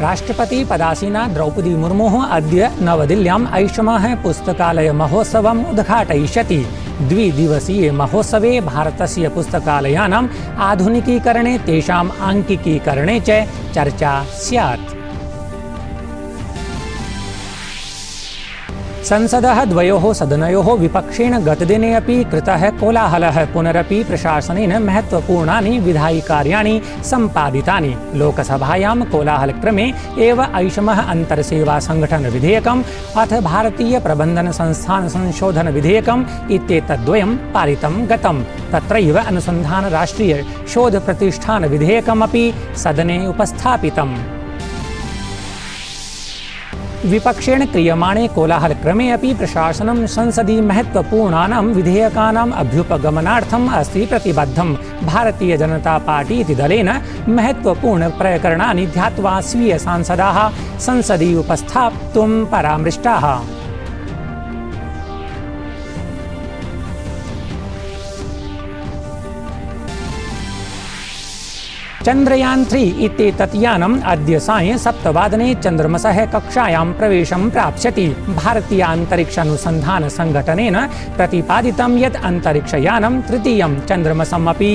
राष्ट्रपति पदासीना द्रौपदी मुर्मुः अद्य नवदिल्ल्याम् ऐषमः पुस्तकालय महोत्सवम् उद्घाटयिष्यति। द्विदिवसीये महोत्सवे भारतस्य पुस्तकालयानाम् आधुनिकीकरणे तेषाम् आङ्किकीकरणे च चर्चा स्यात्। संसदः द्वयोः सदनयोः विपक्षेण गतदिने अपि कृतः कोलाहलः। पुनरपि प्रशासनेन महत्त्वपूर्णानि विधायिकार्याणि सम्पादितानि। लोकसभायां कोलाहलक्रमे एव ऐषमः अन्तर्सेवा संगठन विधेयकम् अथ भारतीय प्रबन्धन संस्थान संशोधन विधेयकम् इत्येतद्द्वयं पारितं गतम्। तत्रैव अनुसन्धान राष्ट्रिय शोध प्रतिष्ठान विधेयकमपि सदने उपस्थापितम्। विपक्षेण क्रियमाणे कोलाहलक्रमे अपि प्रशासनं संसदि महत्त्वपूर्णानां विधेयकानाम् अभ्युपगमनार्थम् अस्ति प्रतिबद्धम्। भारतीय जनता पार्टी इति दलेन महत्त्वपूर्णप्रकरणानि ध्यात्वा स्वीयसांसदाः संसदि उपस्थापयितुं परामृष्टाः। चन्द्रयान 3 इत्येतत् यानम् अद्य सायं 7 चन्द्रमसः कक्षायां प्रवेशं प्राप्स्यति। भारतीय अन्तरिक्षानुसन्धान संघटनेन प्रतिपादितं यत् अन्तरिक्षयानं तृतीयं चन्द्रमसमपि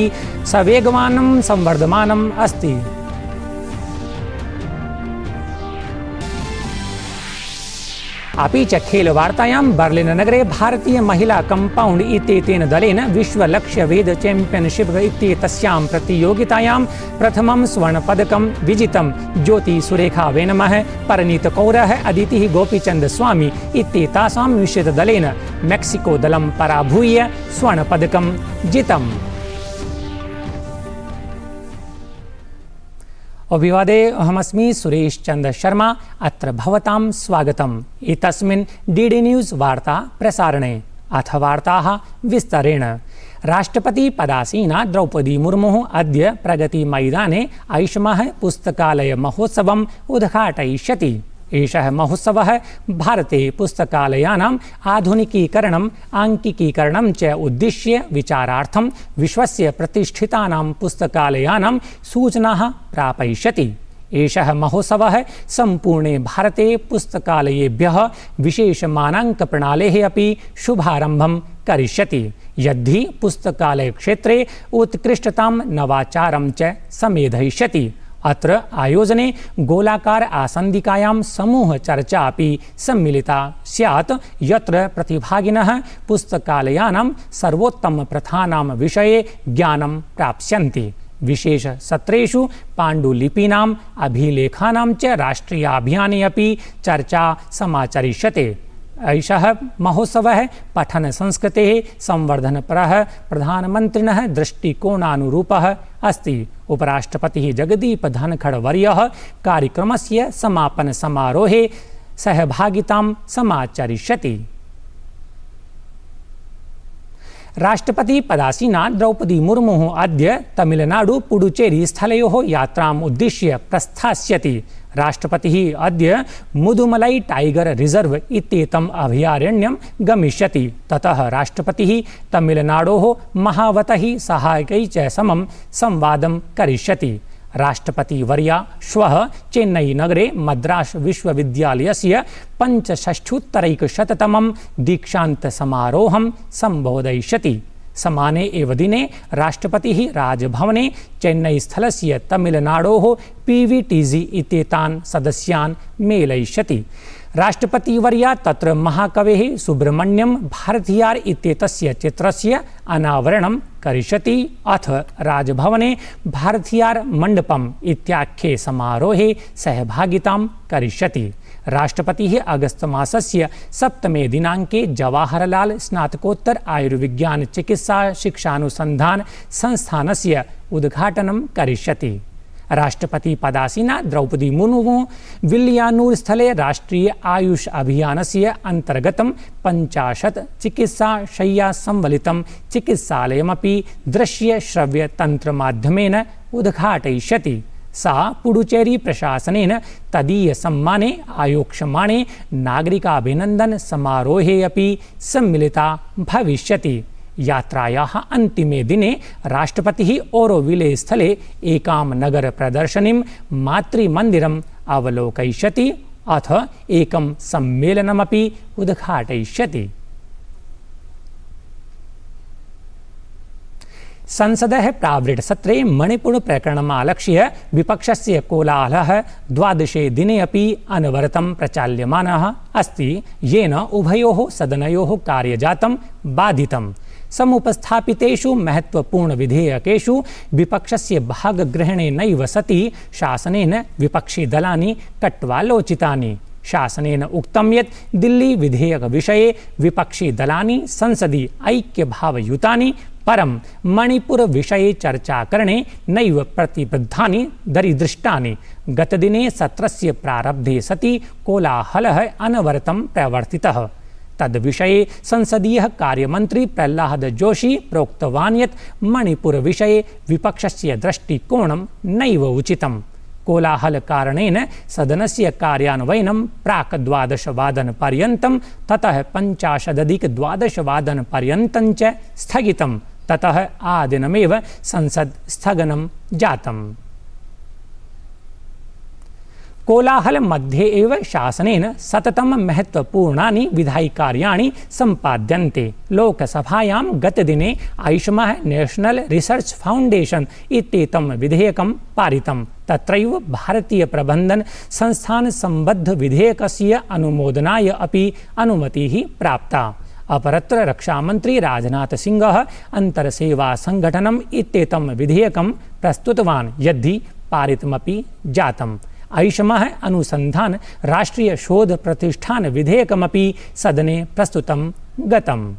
सवेगवानं संवर्धमानम् अस्ति। अपि च खेलवार्तायां बर्लिन नगरे भारतीय महिला कम्पाउण्ड् इत्येतेन दलेन विश्वलक्ष्यभेद चैम्पियनशिप् इत्येतस्यां प्रतियोगितायां प्रथमं स्वर्णपदकं विजितं। ज्योति सुरेखा वेनमः, परनीत कौरः, अदितिः गोपीचन्द स्वामी इत्येतासां मिश्रितदलेन मेक्सिको दलं पराभूय स्वर्णपदकं जितम्। अभिवादे, अहमस्मि सुरेश चंद्र शर्मा। अत्र भवतां स्वागतम्। एतस्मिन् डीडी न्यूज़ वार्ता प्रसारणे। अथ वार्ताः विस्तरेण। राष्ट्रपति पदासीना द्रौपदी मुर्मुः अद्य प्रगति मैदाने ऐषमः पुस्तकालय महोत्सवम् उद्घाटयिष्यति। एषः महोत्सवः भारते पुस्तकालयानाम् आधुनिकीकरणम् आङ्किकीकरणं च उद्दिश्य विचारार्थं विश्वस्य प्रतिष्ठितानां पुस्तकालयानां सूचनाः प्रापयिष्यति। एषः महोत्सवः सम्पूर्णे भारते पुस्तकालयेभ्यः विशेषमानाङ्कप्रणालेः अपि शुभारम्भं करिष्यति, यद्धि पुस्तकालयक्षेत्रे उत्कृष्टतां नवाचारं च समेधयिष्यति। अत्र आयोजने गोलाकार आसन्दिकायां समूह चर्चा अपि सम्मिलिता स्यात्, यत्र प्रतिभागिनः पुस्तकालयानां सर्वोत्तमप्रथानां विषये ज्ञानं प्राप्स्यन्ति। विशेष सत्रेषु पाण्डुलिपीनाम् अभिलेखानां च राष्ट्रियाभियाने अपि चर्चा समाचरिष्यते। ऐषः महोत्सवः पठन संस्कृतेः संवर्धनपरः प्रधानमन्त्रिणः दृष्टिकोणानुरूपः अस्ति। उपराष्ट्रपतिः जगदीप धनखडवर्यः कार्यक्रमस्य समापन समारोहे सहभागितां समाचरिष्यति। राष्ट्रपति पदासीना द्रौपदी मुर्मुः अद्य तमिलनाडु पुडुचेरी स्थलयोः यात्राम् उद्दिश्य प्रस्थास्यति। राष्ट्रपतिः अद्य मुदुमलै टाइगर रिजर्व इत्येतम् अभयारण्यं गमिष्यति। ततः राष्ट्रपतिः तमिलनाडोः महावतैः सहायकैः च समं संवादं करिष्यति। राष्ट्रपतिवर्या श्वः चेन्नई नगरे मद्रास् विश्वविद्यालयस्य 65-तमं दीक्षान्तसमारोहं सम्बोधयिष्यति। समाने एव दिने राष्ट्रपतिः राजभवने चेन्नई स्थलस्य तमिलनाडोः PVTG इत्येतान् सदस्यान् मेलयिष्यति। राष्ट्रपतिवर्या तत्र महाकवेः सुब्रह्मण्यं भारतीयार् इत्येतस्य चित्रस्य अनावरणं करिष्यति। अथ राजभवने भारतीयार् मण्डपम् इत्याख्ये समारोहे सहभागितां करिष्यति। राष्ट्रपतिः अगस्त मासस्य 7 दिनाङ्के जवाहरलाल स्नातकोत्तर आयुर्विज्ञान चिकित्सा शिक्षानुसन्धान संस्थानस्य उद्घाटनं करिष्यति। राष्ट्रपति पदासीना द्रौपदी मुर्मुः विल्लियानूर स्थले राष्ट्रीय आयुष अभियानस्य अन्तर्गतं 50 चिकित्सा शय्या संवलितं चिकित्सालयमपि दृश्य श्रव्य तन्त्रमाध्यमेन उद्घाटयिष्यति। सा पुडुचेरी प्रशासनेन तदीय सम्माने आयोक्ष्यमाणे नागरिकाभिनन्दन समारोहे अपि सम्मिलिता भविष्यति। यात्रायाः अन्तिमे दिने राष्ट्रपतिः ओरोविले स्थले एकां नगर प्रदर्शनीं मातृमन्दिरम् अवलोकयिष्यति अथ एकं सम्मेलनमपि उद्घाटयिष्यति। संसदः प्रावृट्सत्रे मणिपुर प्रकरणमालक्ष्य विपक्षस्य कोलाहलः द्वादशे दिने अपि अनवरतं प्रचाल्यमानः अस्ति, येन उभयोः सदनयोः कार्यजातं बाधितम्। समुपस्थापितेषु महत्वपूर्णविधेयकेषु विपक्षस्य भागग्रहणेनैव सति शासनेन विपक्षिदलानि कट्वालोचितानि। शासनेन उक्तं यत् दिल्ली विधेयकविषये विपक्षिदलानि संसदि ऐक्यभावयुतानि, परं मणिपुरविषये चर्चाकरणे नैव प्रतिबद्धानि दरीदृष्टानि। गतदिने सत्रस्य प्रारब्धे सति कोलाहलः अनवरतं प्रवर्तितः। तद्विषये संसदीयः कार्यमन्त्री प्रह्लाद जोशी प्रोक्तवान् यत् मणिपुरविषये विपक्षस्य दृष्टिकोणं नैव उचितम्। कोलाहलकारणेन सदनस्य कार्यान्वयनं प्राक् 12 वादनपर्यन्तं ततः 50+ वादनपर्यन्तं च स्थगितं। ततः आदिनमेव संसद् स्थगनं जातम्। कोलाहल मध्ये एव शासनेन सततं महत्वपूर्णानि विधायिकार्याणि सम्पाद्यन्ते। लोकसभायां गतदिने आयुष्मान् नेशनल रिसर्च फाउंडेशन इत्येतं विधेयकं पारितं। तत्रैव भारतीय प्रबंधन संस्थान संबद्ध विधेयकस्य अनुमोदनाय अपि अनुमतिः प्राप्ता। अपरत्र रक्षामंत्री राजनाथ सिंहः अंतरसेवा संगठनम् इत्येतं विधेयकं प्रस्तुतवान्, यद्धि पारितमपि जातम्। आयुष्मान् अनुसंधान राष्ट्रीय शोध प्रतिष्ठान विधेयकमपि सदने प्रस्तुतं गतम्।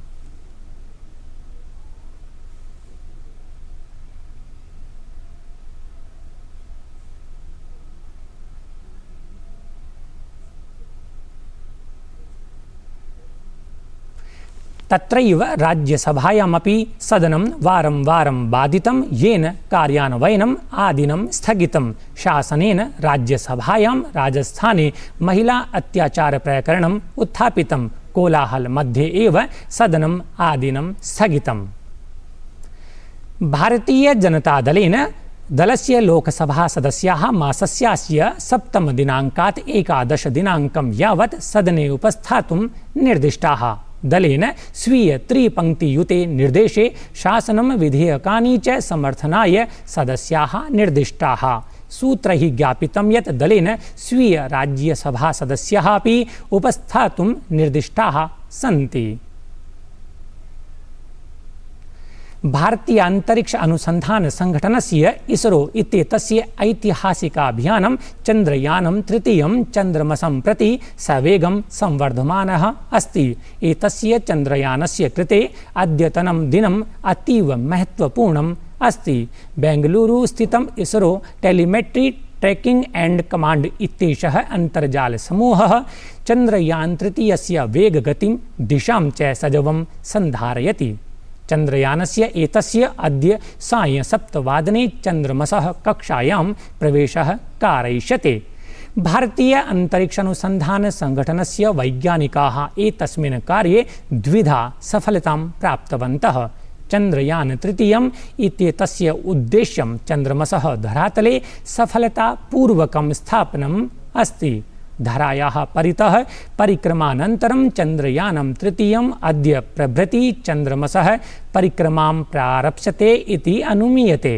तत्रैव राज्यसभायामपि सदनं वारं वारं बाधितं, येन कार्यान्वयनम् आदिनं स्थगितं। शासनेन राज्यसभायां राजस्थाने महिला अत्याचार प्रकरणम् उत्थापितं। कोलाहल मध्ये एव सदनम् आदिनं स्थगितम्। भारतीय जनता दलस्य लोकसभा सदस्याः मासस्यास्य 7 दिनाङ्कात् 11 दिनाङ्कं यावत् सदने उपस्थातुं निर्दिष्टाः। दलेन स्वीय त्रिपङ्क्तियुते निर्देशे शासनं विधेयकानि च समर्थनाय सदस्याः निर्दिष्टाः। सूत्रैः ज्ञापितं यत् दलेन स्वीय राज्यसभा सदस्याः अपि उपस्थातुं निर्दिष्टाः सन्ति। भारतीय अंतरिक्ष अनुसंधान संगठनस्य इसरो इत्येतस्य ऐतिहासिकाभियानं चन्द्रयानं 3 चन्द्रमसं प्रति सवेगं संवर्धमानः अस्ति। एतस्य चन्द्रयानस्य कृते अद्यतनं दिनम् अतीव महत्वपूर्णम् अस्ति। बेंगलुरु स्थितं ISRO telemetry tracking and command इत्येषः अन्तर्जालसमूहः चन्द्रयान 3 वेगगतिं दिशां च सजवं सन्धारयति। चन्द्रयानस्य एतस्य अद्य सायं 7 वादने चन्द्रमसः कक्षायां प्रवेशः कारयिष्यते। भारतीय अंतरिक्षानुसंधान संगठनस्य वैज्ञानिकाः एतस्मिन् कार्ये द्विधा सफलतां प्राप्तवन्तः। चन्द्रयान 3 इत्येतस्य उद्देश्यं चन्द्रमसः धरातले सफलतापूर्वकं स्थापनम् अस्ति। धरायाः परितः परिक्रमानन्तरं चन्द्रयानं 3 अद्य प्रभृति चन्द्रमसः परिक्रमां प्रारप्स्यते इति अनुमीयते।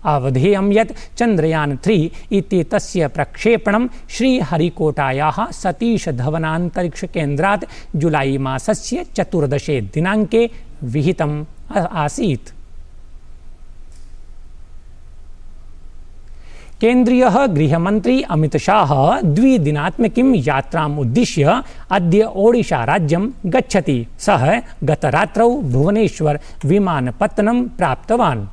अवधेयं यत् चन्द्रयान 3 इत्येतस्य प्रक्षेपणं श्रीहरिकोटायाः सतीश धवनान्तरिक्षकेन्द्रात् जुलाई मासस्य 14 दिनाङ्के विहितम् आसीत्। केन्द्रीय गृहमंत्री अमित शाह 2 दिनात्मकीं यात्राम् उद्दिश्य अद्य ओडिशा राज्यं गच्छति। सः गतरात्रौ भुवनेश्वर विमानपत्तनं प्राप्तवान्।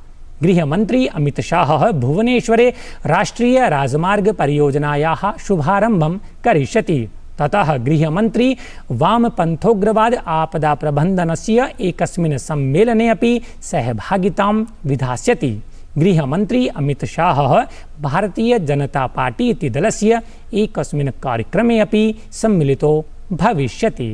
गृहमंत्री अमित शाह भुवनेश्वरे राष्ट्रीय राजमार्ग परियोजनायाः शुभारम्भं करिष्यति। ततः गृहमंत्री वामपन्थोग्रवाद आपदा प्रबन्धनस्य एकस्मिन् सम्मेलने अपि सहभागितां विधास्यति। गृहमंत्री अमित शाह भारतीय जनता पार्टी इति दलस्य एकस्मिन् कार्यक्रमे अपि सम्मिलितो भविष्यति।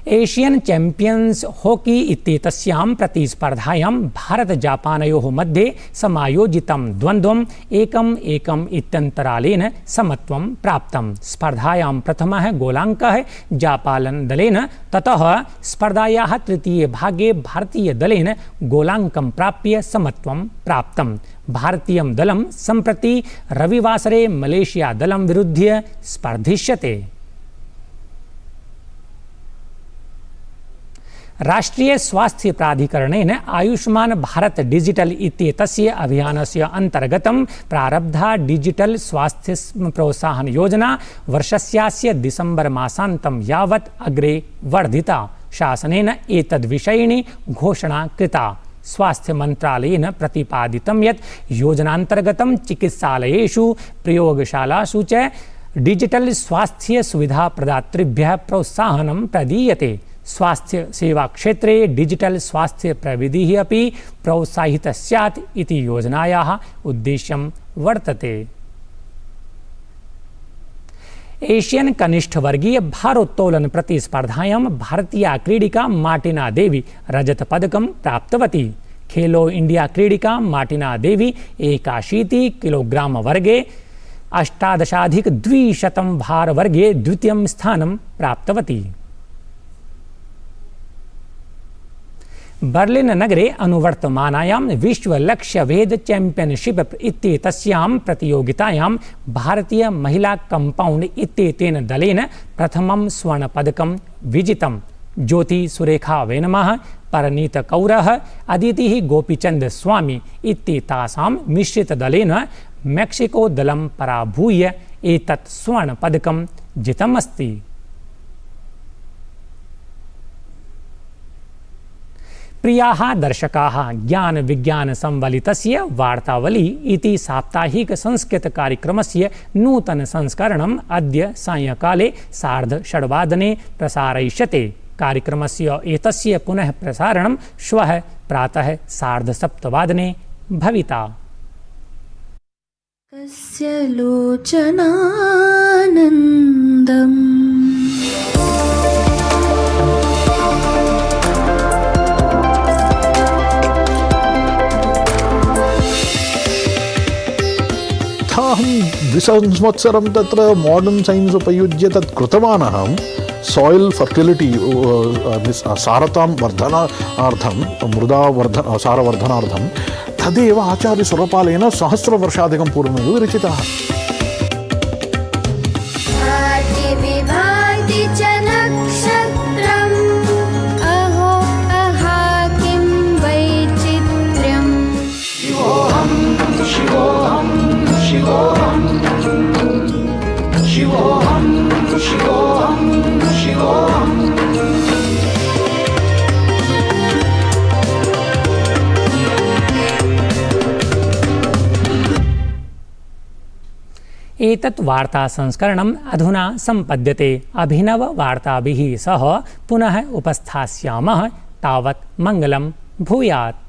एशियन चैंपियंस हॉकी इत्येतस्यां प्रतिस्पर्धायां भारत-जापानयोः मध्ये समायोजितं द्वन्द्वं 1-1 इत्यन्तरालेन समत्वं प्राप्तम्। स्पर्धायां प्रथमः गोलाङ्कः जापान दलेन, ततः स्पर्धायाः तृतीये भागे भारतीय दलेन गोलाङ्कं प्राप्य समत्वं प्राप्तम्। भारतीय दलं सम्प्रति रविवासरे मलेशिया दलं विरुद्ध्य स्पर्धिष्यते। राष्ट्रीय स्वास्थ्य प्राधिकरणेन आयुष्मान भारत डिजिटल इत्येतस्य अभियानस्य अन्तर्गतं प्रारब्धा डिजिटल स्वास्थ्य प्रोत्साहन योजना वर्षस्यास्य दिसम्बर मासान्तं यावत् अग्रे वर्धिता। शासनेन एतद्विषयिणी घोषणा कृता। स्वास्थ्य मंत्रालयेन प्रतिपादितं यत् योजनान्तर्गतं चिकित्सालयेषु प्रयोगशालासु च डिजिटल स्वास्थ्य सुविधा प्रदातृभ्यः प्रोत्साहनं प्रदीयते। स्वास्थ्य सेवा क्षेत्रे डिजिटल स्वास्थ्य प्रविधिः अपि प्रोत्साहितः स्यात् इति योजनायाः उद्देश्यं वर्तते। एशियन कनिष्ठ वर्गीय भारोत्तोलन प्रतिस्पर्धायां भारतीया क्रीडिका मार्टिना देवी रजत पदकं प्राप्तवती। खेलो इंडिया क्रीडिका मार्टिना देवी 81 किलोग्राम वर्गे 18,200 भार वर्गे द्वितीयं स्थानं प्राप्तवती। बर्लिन नगरे अनुवर्तमानायां विश्व लक्ष्यभेद चैंपियनशिप इत्येतस्यां प्रतियोगितायां भारतीय महिला कंपाउंड इत्येतेन दलेन प्रथमं स्वर्णपदकं विजितम्। ज्योति सुरेखा वेनमः, परनीत कौरः, अदितिः गोपीचंद स्वामी इत्येतासां मिश्रितदलेन मेक्सिको दलं पराभूय एतत् स्वर्णपदकं जितमस्ति। प्रियाः दर्शकाः, ज्ञान विज्ञान संवलितस्य वार्तावली इति साप्ताहिक संस्कृत कार्यक्रमस्य नूतन संस्करणम् अद्य सायंकाले 6:30 प्रसारयिष्यते। कार्यक्रमस्य एतस्य पुनः प्रसारणं श्वः प्रातः 7:30 भविता। कस्य लोचनानन्दम् अहं द्विसंवत्सरं तत्र मॉडर्न साइंस उपयुज्य तत् कृतवान्। अहं सॉइल फर्टिलिटी सारतां वर्धनार्थं सारवर्धनार्थं तदेव आचार्य सुरपालेन सहस्रवर्षाधिकं पूर्वमेव विरचितः। एतत् वार्ता संस्करणम् अधुना सम्पद्यते। अभिनव वार्ताभिः सह पुनः उपस्थास्यामः। तावत् मङ्गलं भूयात्।